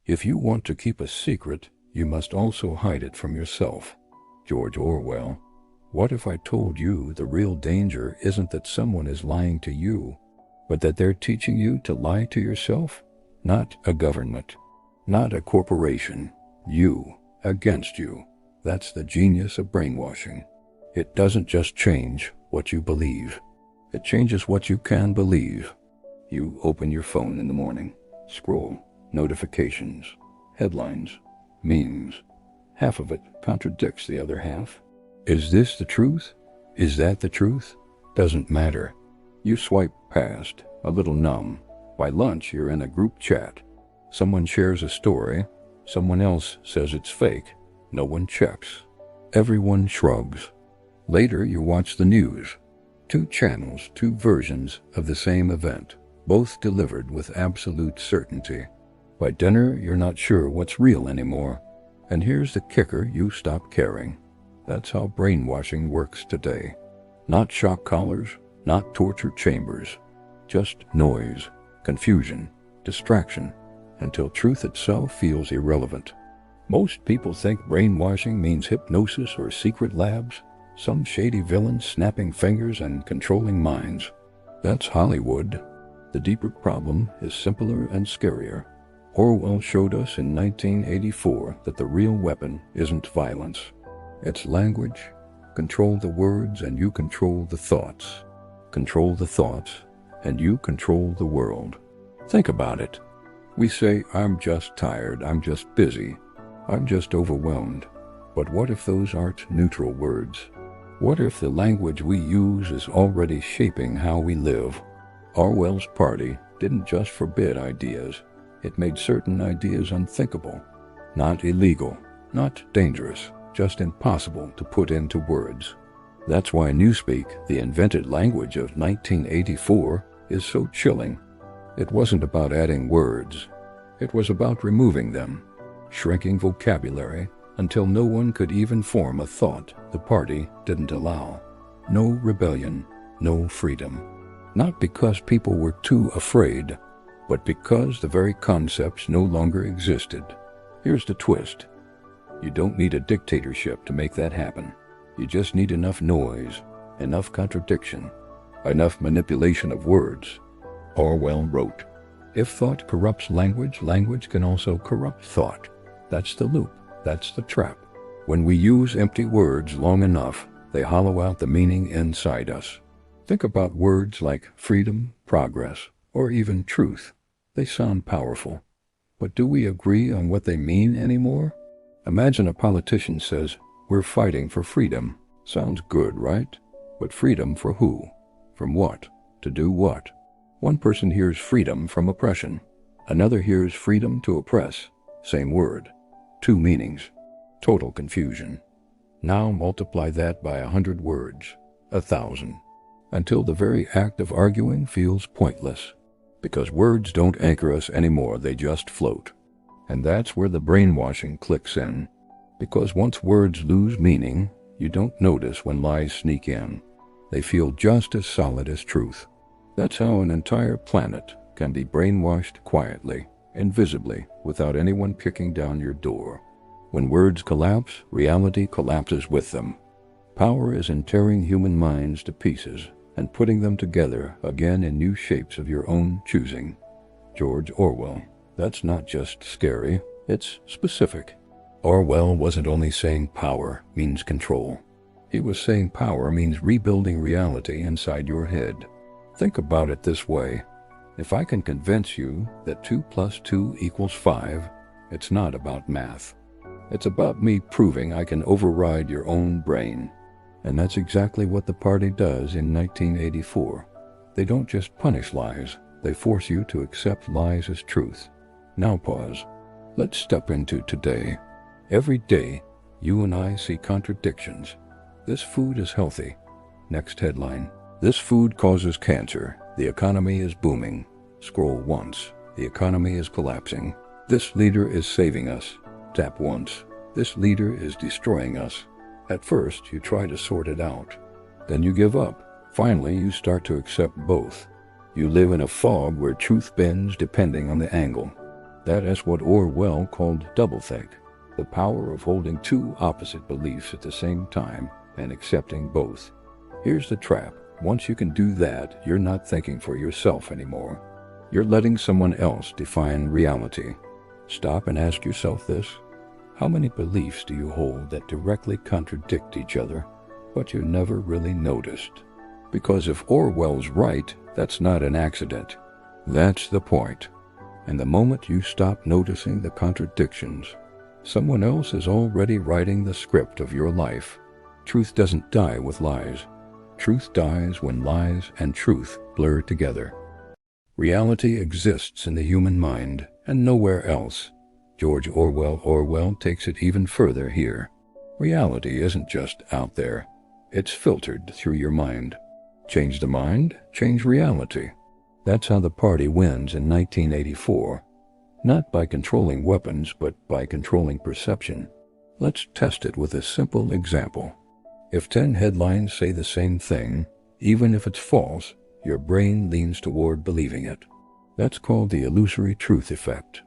If you want to keep a secret, you must also hide it from yourself. George Orwell. What if I told you the real danger isn't that someone is lying to you, but that they're teaching you to lie to yourself? Not a government, not a corporation. You against you. That's the genius of brainwashing. It doesn't just change what you believe. It changes what you can believe. You open your phone in the morning, scroll, notifications, headlines, memes. Half of it contradicts the other half. Is this the truth? Is that the truth? Doesn't matter. You swipe past, a little numb. By lunch, you're in a group chat. Someone shares a story. Someone else says it's fake. No one checks. Everyone shrugs. Later, you watch the news. 2 channels, 2 versions of the same event, both delivered with absolute certainty. By dinner, you're not sure what's real anymore. And here's the kicker: you stop caring. That's how brainwashing works today. Not shock collars, not torture chambers. Just noise, confusion, distraction, until truth itself feels irrelevant. Most people think brainwashing means hypnosis or secret labs, some shady villain snapping fingers and controlling minds. That's Hollywood. The deeper problem is simpler and scarier. Orwell showed us in 1984 that the real weapon isn't violence. It's language. Control the words and you control the thoughts. Control the thoughts and you control the world. Think about it. We say, I'm just tired, I'm just busy, I'm just overwhelmed. But what if those aren't neutral words? What if the language we use is already shaping how we live? Orwell's party didn't just forbid ideas. It made certain ideas unthinkable. Not illegal, not dangerous, just impossible to put into words. That's why Newspeak, the invented language of 1984, is so chilling. It wasn't about adding words. It was about removing them, shrinking vocabulary until no one could even form a thought the party didn't allow. No rebellion, no freedom. Not because people were too afraid, but because the very concepts no longer existed. Here's the twist. You don't need a dictatorship to make that happen. You just need enough noise, enough contradiction, enough manipulation of words. Orwell wrote, "If thought corrupts language, language can also corrupt thought." That's the loop. That's the trap. When we use empty words long enough, they hollow out the meaning inside us. Think about words like freedom, progress, or even truth. They sound powerful. But do we agree on what they mean anymore? Imagine a politician says, "We're fighting for freedom." Sounds good, right? But freedom for who? From what? To do what? One person hears freedom from oppression. Another hears freedom to oppress. Same word. 2 meanings. Total confusion. Now multiply that by 100 words, 1,000, until the very act of arguing feels pointless. Because words don't anchor us anymore, they just float. And that's where the brainwashing clicks in. Because once words lose meaning, you don't notice when lies sneak in. They feel just as solid as truth. That's how an entire planet can be brainwashed quietly, invisibly, without anyone kicking down your door. When words collapse, reality collapses with them. Power is in tearing human minds to pieces and putting them together again in new shapes of your own choosing. George Orwell. That's not just scary, it's specific. Orwell wasn't only saying power means control. He was saying power means rebuilding reality inside your head. Think about it this way. If I can convince you that 2 + 2 = 5, it's not about math. It's about me proving I can override your own brain. And that's exactly what the party does in 1984. They don't just punish lies, they force you to accept lies as truth. Now pause. Let's step into today. Every day, you and I see contradictions. This food is healthy. Next headline. This food causes cancer. The economy is booming. Scroll once. The economy is collapsing. This leader is saving us. Tap once. This leader is destroying us. At first, you try to sort it out. Then you give up. Finally, you start to accept both. You live in a fog where truth bends depending on the angle. That is what Orwell called doublethink, the power of holding two opposite beliefs at the same time and accepting both. Here's the trap. Once you can do that, you're not thinking for yourself anymore. You're letting someone else define reality. Stop and ask yourself this. How many beliefs do you hold that directly contradict each other, but you never really noticed? Because if Orwell's right, that's not an accident. That's the point. And the moment you stop noticing the contradictions, someone else is already writing the script of your life. Truth doesn't die with lies. Truth dies when lies and truth blur together. Reality exists in the human mind and nowhere else. George Orwell takes it even further here. Reality isn't just out there. It's filtered through your mind. Change the mind, change reality. That's how the party wins in 1984. Not by controlling weapons, but by controlling perception. Let's test it with a simple example. If 10 headlines say the same thing, even if it's false, your brain leans toward believing it. That's called the illusory truth effect.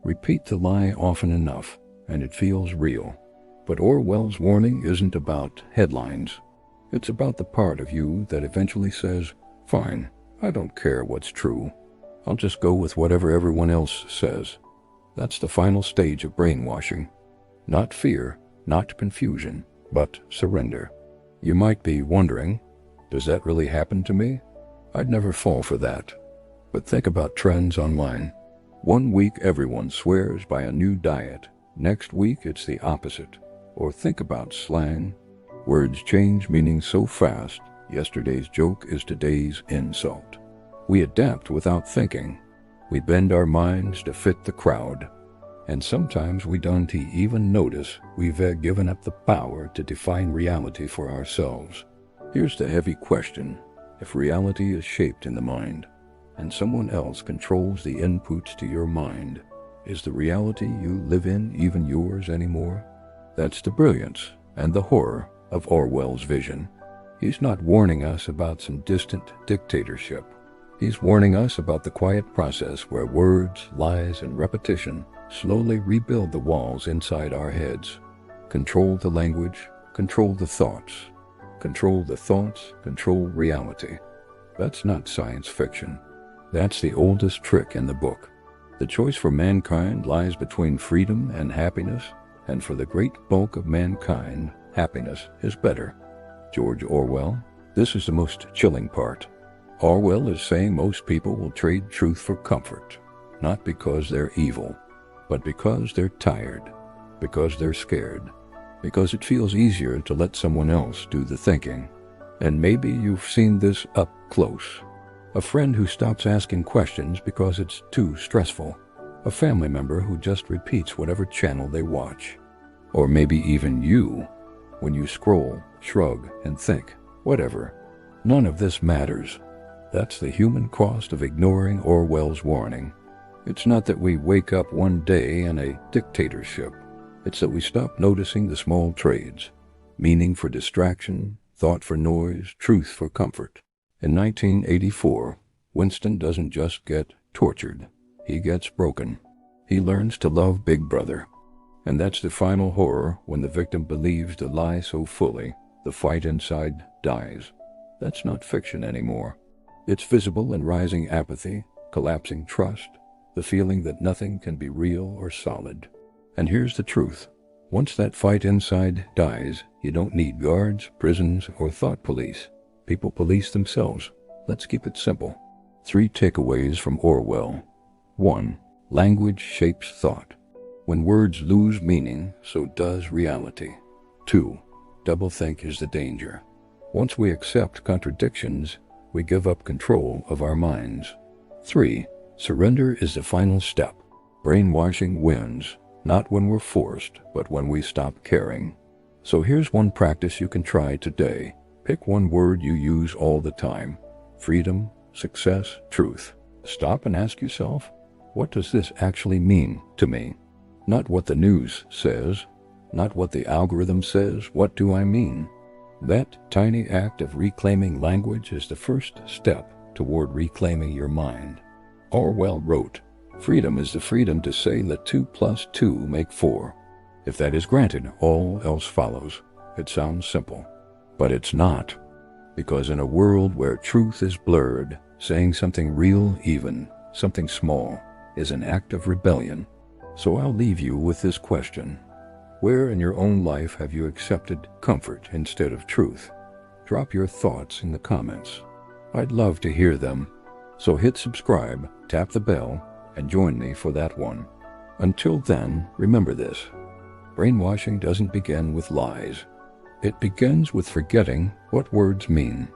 Repeat the lie often enough, and it feels real. But Orwell's warning isn't about headlines. It's about the part of you that eventually says, fine, I don't care what's true. I'll just go with whatever everyone else says. That's the final stage of brainwashing. Not fear, not confusion, but surrender. You might be wondering, does that really happen to me? I'd never fall for that. But think about trends online. One week everyone swears by a new diet. Next week it's the opposite. Or think about slang. Words change meaning so fast, yesterday's joke is today's insult. We adapt without thinking. We bend our minds to fit the crowd. And sometimes we don't even notice we've given up the power to define reality for ourselves. Here's the heavy question. If reality is shaped in the mind, and someone else controls the inputs to your mind, is the reality you live in even yours anymore? That's the brilliance and the horror of Orwell's vision. He's not warning us about some distant dictatorship. He's warning us about the quiet process where words, lies, and repetition slowly rebuild the walls inside our heads. Control the language, control the thoughts. Control the thoughts, control reality. That's not science fiction. That's the oldest trick in the book. The choice for mankind lies between freedom and happiness, and for the great bulk of mankind, happiness is better. George Orwell, this is the most chilling part. Orwell is saying most people will trade truth for comfort, not because they're evil, but because they're tired, because they're scared, because it feels easier to let someone else do the thinking. And maybe you've seen this up close. A friend who stops asking questions because it's too stressful. A family member who just repeats whatever channel they watch. Or maybe even you, when you scroll, shrug, and think, whatever. None of this matters. That's the human cost of ignoring Orwell's warning. It's not that we wake up one day in a dictatorship. It's that we stop noticing the small trades. Meaning for distraction, thought for noise, truth for comfort. In 1984, Winston doesn't just get tortured. He gets broken. He learns to love Big Brother. And that's the final horror when the victim believes the lie so fully, the fight inside dies. That's not fiction anymore. It's visible in rising apathy, collapsing trust, the feeling that nothing can be real or solid. And here's the truth. Once that fight inside dies, you don't need guards, prisons, or thought police. People police themselves. Let's keep it simple. 3 takeaways from Orwell. 1. Language shapes thought. When words lose meaning, so does reality. 2. Doublethink is the danger. Once we accept contradictions, we give up control of our minds. 3. Surrender is the final step. Brainwashing wins, not when we're forced, but when we stop caring. So here's one practice you can try today. Pick one word you use all the time. Freedom, success, truth. Stop and ask yourself, what does this actually mean to me? Not what the news says, not what the algorithm says, what do I mean? That tiny act of reclaiming language is the first step toward reclaiming your mind. Orwell wrote, Freedom is the freedom to say that 2 plus 2 make 4. If that is granted, all else follows. It sounds simple, but it's not. Because in a world where truth is blurred, saying something real, even something small, is an act of rebellion. So I'll leave you with this question. Where in your own life have you accepted comfort instead of truth? Drop your thoughts in the comments. I'd love to hear them. So hit subscribe, tap the bell, and join me for that one. Until then, remember this. Brainwashing doesn't begin with lies. It begins with forgetting what words mean.